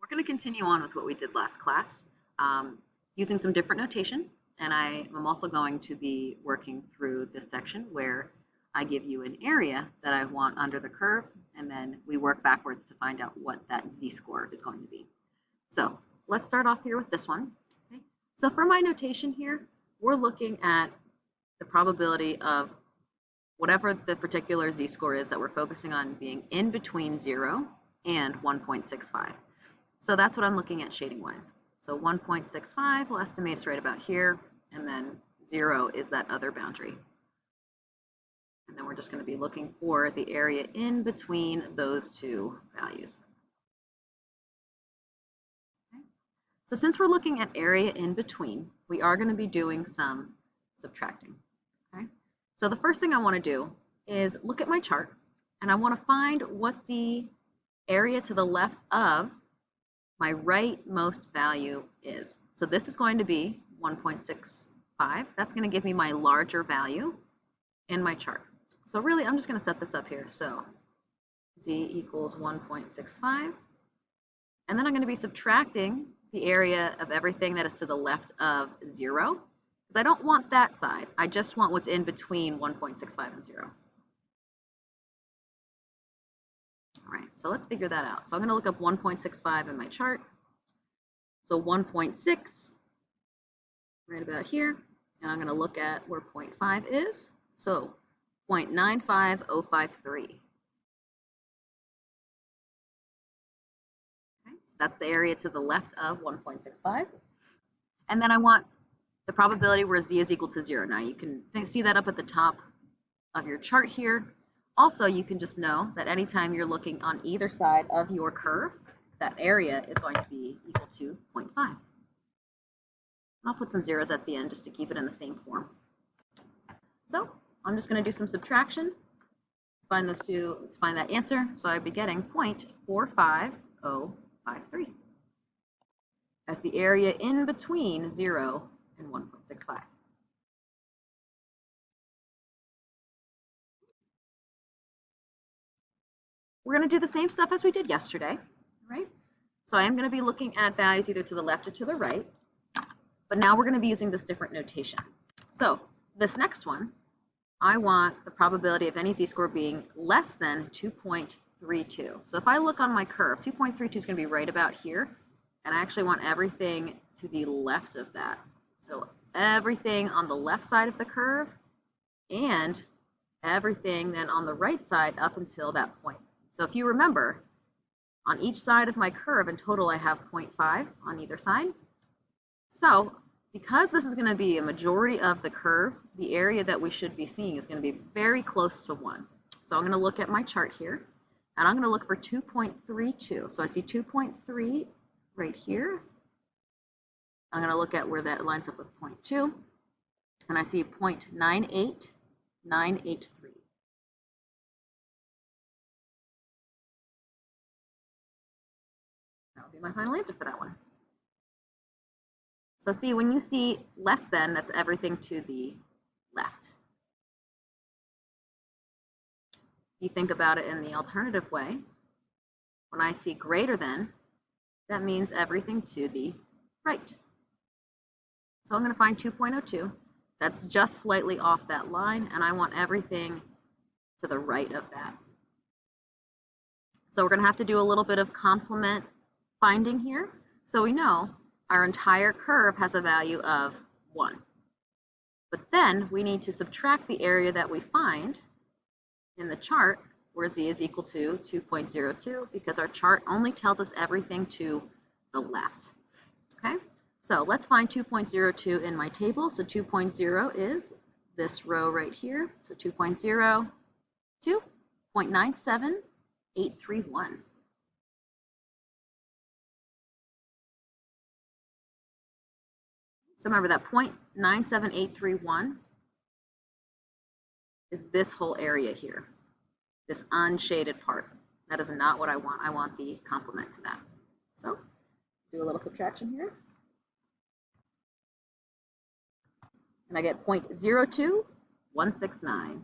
We're going to continue on with what we did last class, using some different notation. And I am also going to be working through this section where I give you an area that I want under the curve, and then we work backwards to find out what that z-score is going to be. So let's start off here with this one. Okay. So for my notation here, we're looking at the probability of whatever the particular z-score is that we're focusing on being in between 0 and 1.65. So that's what I'm looking at shading-wise. So 1.65, we'll estimate it's right about here, and then 0 is that other boundary. And then we're just going to be looking for the area in between those two values. Okay. So since we're looking at area in between, we are going to be doing some subtracting. Okay. So the first thing I want to do is look at my chart, and I want to find what the area to the left of my rightmost value is. So this is going to be 1.65. That's going to give me my larger value in my chart. So really, I'm just going to set this up here. So z equals 1.65. And then I'm going to be subtracting the area of everything that is to the left of 0. Because I don't want that side. I just want what's in between 1.65 and 0. All right, so let's figure that out. So I'm going to look up 1.65 in my chart. So 1.6, right about here. And I'm going to look at where 0.5 is. So 0.95053. Okay, so that's the area to the left of 1.65. And then I want the probability where z is equal to 0. Now you can see that up at the top of your chart here. Also, you can just know that anytime you're looking on either side of your curve, that area is going to be equal to 0.5. I'll put some zeros at the end just to keep it in the same form. So I'm just going to do some subtraction to find those two, to find that answer. So I'd be getting 0.45053 as the area in between 0 and 1.65. We're going to do the same stuff as we did yesterday, right? So I am going to be looking at values either to the left or to the right, but now we're going to be using this different notation. So this next one, I want the probability of any z-score being less than 2.32. So if I look on my curve, 2.32 is going to be right about here, and I actually want everything to the left of that. So everything on the left side of the curve and everything then on the right side up until that point. So if you remember, on each side of my curve, in total, I have 0.5 on either side. So because this is going to be a majority of the curve, the area that we should be seeing is going to be very close to 1. So I'm going to look at my chart here, and I'm going to look for 2.32. So I see 2.3 right here. I'm going to look at where that lines up with 0.2, and I see 0.98983. That would be my final answer for that one. So see, when you see less than, that's everything to the left. If you think about it in the alternative way, when I see greater than, that means everything to the right. So I'm going to find 2.02. That's just slightly off that line, and I want everything to the right of that. So we're going to have to do a little bit of complement finding here. So we know our entire curve has a value of 1. But then we need to subtract the area that we find in the chart where z is equal to 2.02 because our chart only tells us everything to the left. Okay, so let's find 2.02 in my table. So 2.0 is this row right here. So 2.0, 2.97831. So remember that 0.97831 is this whole area here, this unshaded part. That is not what I want. I want the complement to that. So do a little subtraction here. And I get 0.02169.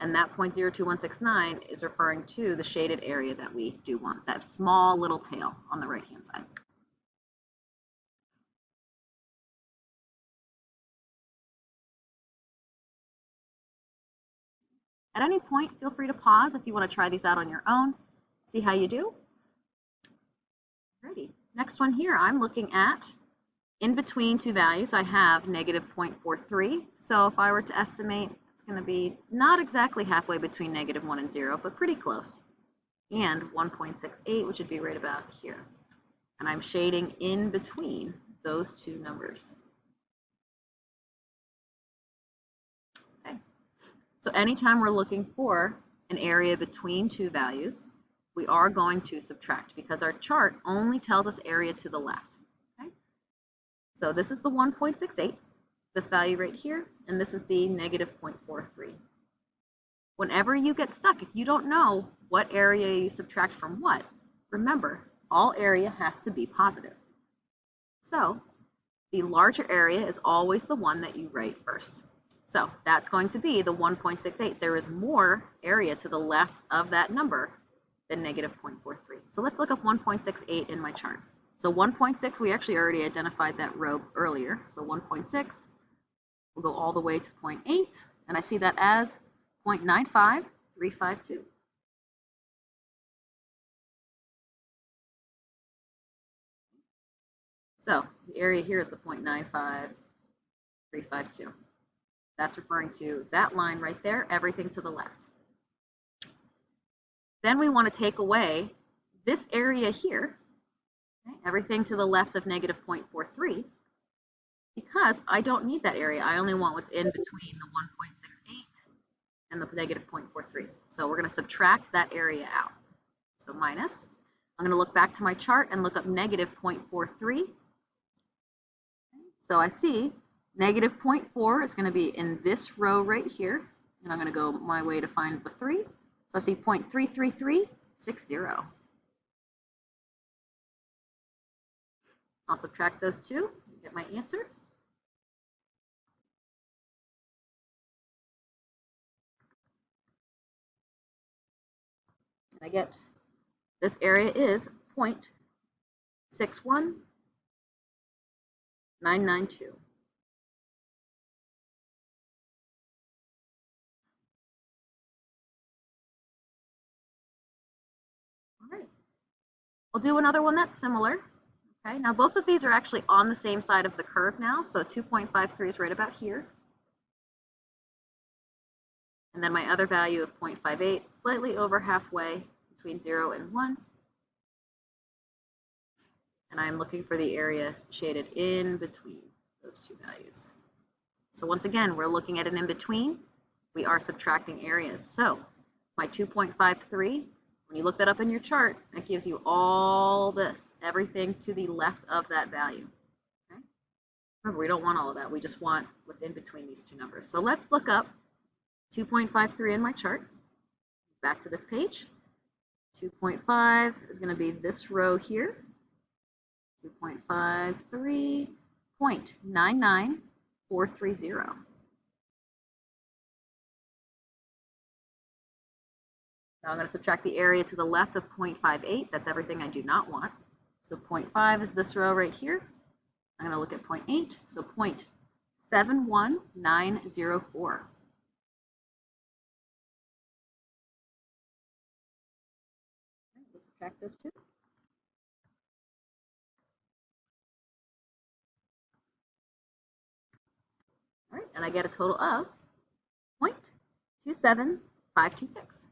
And that 0.02169 is referring to the shaded area that we do want, that small little tail on the right-hand side. At any point, feel free to pause if you want to try these out on your own, see how you do. Alrighty, next one here, I'm looking at in between two values, I have negative 0.43. So if I were to estimate, it's going to be not exactly halfway between -1 and 0, but pretty close. And 1.68, which would be right about here. And I'm shading in between those two numbers. Okay. So anytime we're looking for an area between two values, we are going to subtract because our chart only tells us area to the left. Okay? So this is the 1.68, this value right here, and this is the negative 0.43. Whenever you get stuck, if you don't know what area you subtract from what, remember, all area has to be positive. So the larger area is always the one that you write first. So that's going to be the 1.68. There is more area to the left of that number than negative 0.43. So let's look up 1.68 in my chart. So 1.6, we actually already identified that row earlier. So 1.6 will go all the way to 0.8, and I see that as 0.95352. So the area here is the 0.95352. That's referring to that line right there, everything to the left. Then we want to take away this area here, okay, everything to the left of negative 0.43, because I don't need that area. I only want what's in between the 1.68 and the negative 0.43. So we're going to subtract that area out. So minus. I'm going to look back to my chart and look up negative 0.43. So I see negative 0.4 is going to be in this row right here. And I'm going to go my way to find the 3. So I see 0.33360. I'll subtract those two and get my answer. I get this area is 0.61992. All right. We'll do another one that's similar. Okay, now both of these are actually on the same side of the curve now, so 2.53 is right about here. And then my other value of 0.58, slightly over halfway between 0 and 1. And I'm looking for the area shaded in between those two values. So once again, we're looking at an in between. We are subtracting areas. So my 2.53, when you look that up in your chart, that gives you all this, everything to the left of that value. Okay? Remember, we don't want all of that. We just want what's in between these two numbers. So let's look up 2.53 in my chart. Back to this page. 2.5 is going to be this row here. 2.53, 0.99430. Now I'm going to subtract the area to the left of 0.58. That's everything I do not want. So 0.5 is this row right here. I'm going to look at 0.8. So 0.71904. Let's subtract those two. All right, and I get a total of 0.27526.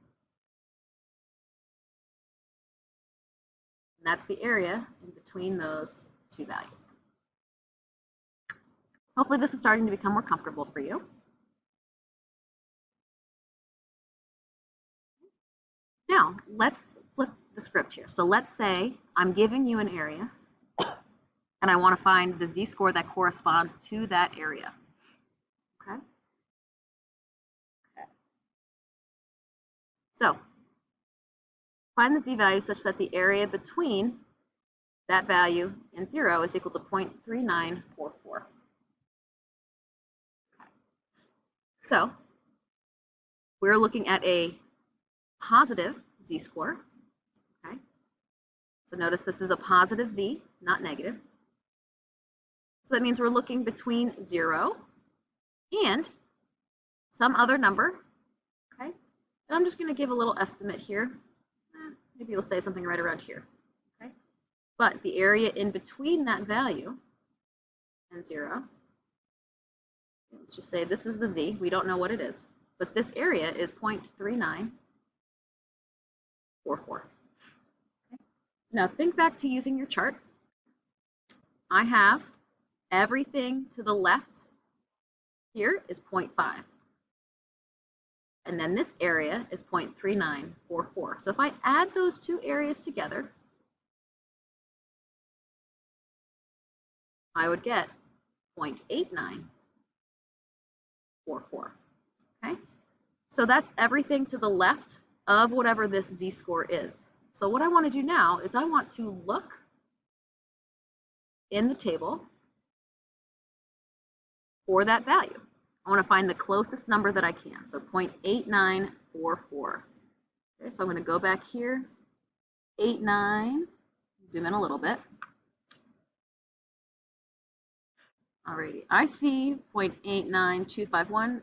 And that's the area in between those two values. Hopefully this is starting to become more comfortable for you. Now, let's flip the script here. So let's say I'm giving you an area, and I want to find the z-score that corresponds to that area. Okay? So find the z-value such that the area between that value and 0 is equal to 0.3944. Okay. So we're looking at a positive z-score. Okay, so notice this is a positive z, not negative. So that means we're looking between 0 and some other number. Okay, and I'm just going to give a little estimate here. Maybe we'll say something right around here. Okay, but the area in between that value and 0, let's just say this is the z. We don't know what it is, but this area is 0.3944. Okay. Now think back to using your chart. I have everything to the left here is 0.5. And then this area is 0.3944. So if I add those two areas together, I would get 0.8944. Okay? So that's everything to the left of whatever this z-score is. So what I want to do now is I want to look in the table for that value. I want to find the closest number that I can, so 0.8944. Okay, so I'm going to go back here, 89, zoom in a little bit. Alrighty, I see 0.89251,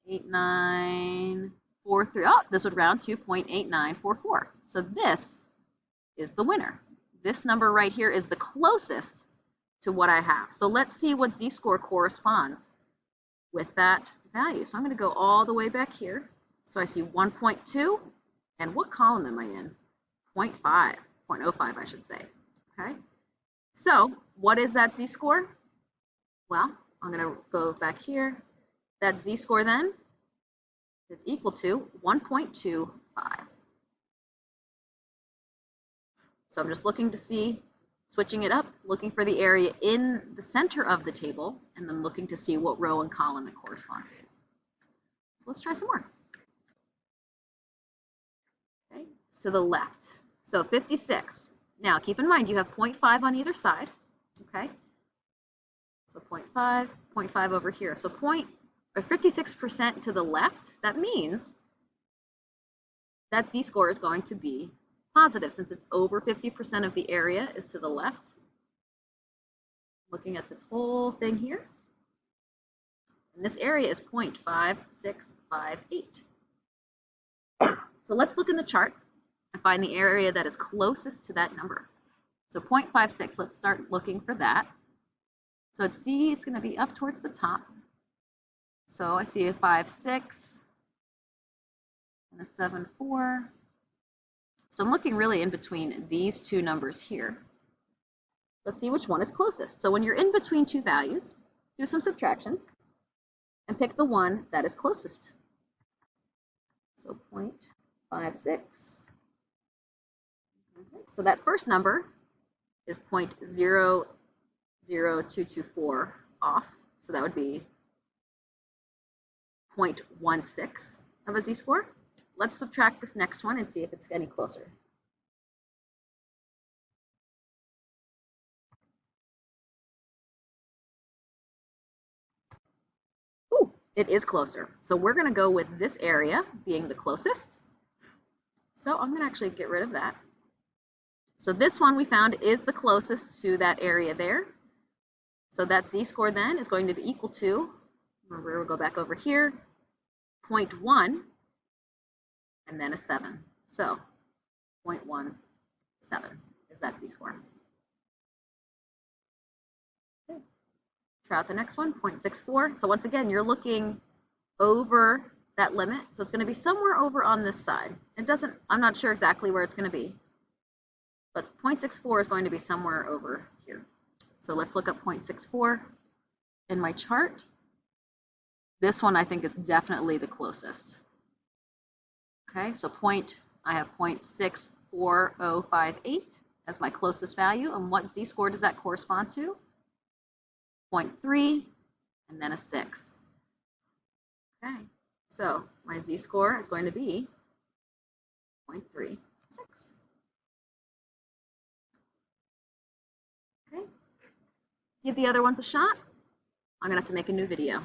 8943. Oh, this would round to 0.8944. So this is the winner. This number right here is the closest to what I have. So let's see what z-score corresponds with that value. So I'm going to go all the way back here. So I see 1.2, and what column am I in? 0.5, 0.05 I should say. Okay. So what is that z-score? Well, I'm going to go back here. That z-score then is equal to 1.25. So I'm just looking to see, switching it up, looking for the area in the center of the table, and then looking to see what row and column it corresponds to. So let's try some more. Okay, it's to the left. So 56. Now keep in mind you have 0.5 on either side. Okay. So 0.5, 0.5 over here. So 56% to the left. That means that z-score is going to be positive since it's over 50% of the area is to the left. Looking at this whole thing here. And this area is 0.5658. So let's look in the chart and find the area that is closest to that number. So 0.56, let's start looking for that. So it's going to be up towards the top. So I see a 5.6 and a 7.4. So I'm looking really in between these two numbers here. Let's see which one is closest. So when you're in between two values, do some subtraction and pick the one that is closest. So 0.56. So that first number is 0.00224 off. So that would be 0.16 of a z-score. Let's subtract this next one and see if it's any closer. Ooh, it is closer. So we're going to go with this area being the closest. So I'm going to actually get rid of that. So this one we found is the closest to that area there. So that z-score then is going to be equal to, remember we'll go back over here, 0.1 and then a 7. So 0.17 is that z-score. Okay. Try out the next one, 0.64. So once again, you're looking over that limit. So it's going to be somewhere over on this side. I'm not sure exactly where it's going to be, but 0.64 is going to be somewhere over here. So let's look up 0.64 in my chart. This one I think is definitely the closest. Okay, so I have 0.64058 as my closest value. And what z-score does that correspond to? 0.3 and then a 6. Okay, so my z-score is going to be 0.36. Okay, give the other ones a shot. I'm going to have to make a new video.